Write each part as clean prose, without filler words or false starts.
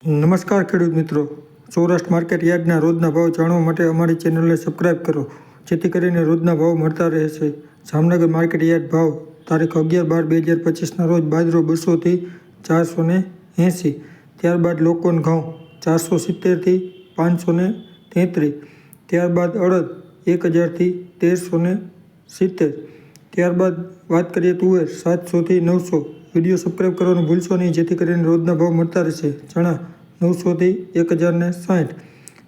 નમસ્કાર ખેડૂત મિત્રો, સૌરાષ્ટ્ર માર્કેટ યાર્ડના રોજના ભાવ જાણવા માટે અમારી ચેનલને સબસ્ક્રાઇબ કરો, જેથી કરીને રોજના ભાવ મળતા રહેશે. જામનગર માર્કેટ યાર્ડ ભાવ તારીખ 11/12/2025ના રોજ બાજરો 200 થી 480, ત્યારબાદ લોકવન ઘઉં 470 થી 533, ત્યારબાદ અડદ 1000 થી 1370, ત્યારબાદ વાત કરીએ તુવેર 700 થી 900. વિડીયો સબસ્ક્રાઇબ કરવાનું ભૂલશો નહીં, જેથી કરીને રોજના ભાવ મળતા રહેશે. ચણા 900 થી 1060,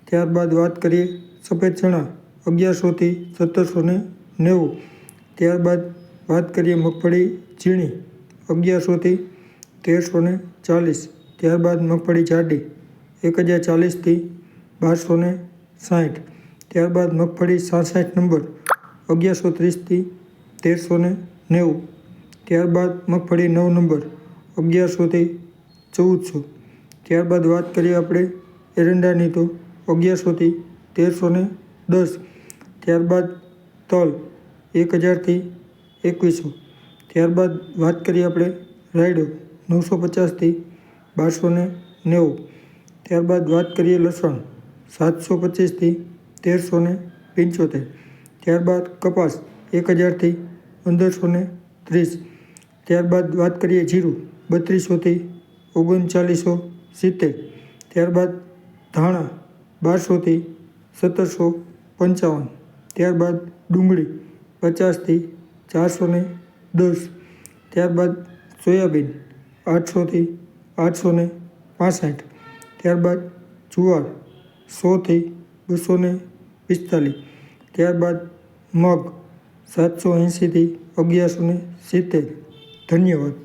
ત્યારબાદ વાત કરીએ સફેદ ચણા 1100 થી 1790, ત્યારબાદ વાત કરીએ મગફળી ઝીણી 1100 થી 1340, ત્યારબાદ મગફળી જાડી 1040 થી 1260, ત્યારબાદ મગફળી 67 નંબર 1130 થી 1390, ત્યારબાદ મગફળી 9 નંબર 1100 થી 1400, ત્યારબાદ વાત કરીએ આપણે એરંડાની તો 1100 થી 1310, ત્યારબાદ તલ 1000 થી 2100, ત્યારબાદ વાત કરીએ આપણે રાયડો 950 થી 1290, ત્યારબાદ વાત કરીએ લસણ 725 થી 1375, ત્યારબાદ કપાસ 1000 થી 1530, ત્યારબાદ વાત કરીએ જીરું 3200 થી 3970, ત્યારબાદ ધાણા 1200 થી 1755, ત્યારબાદ ડુંગળી 50 થી 410, ત્યારબાદ સોયાબીન 800 થી 865, ત્યારબાદ જુવાર 100 થી 245, ત્યારબાદ મગ 780 થી 1170. ધન્યવાદ.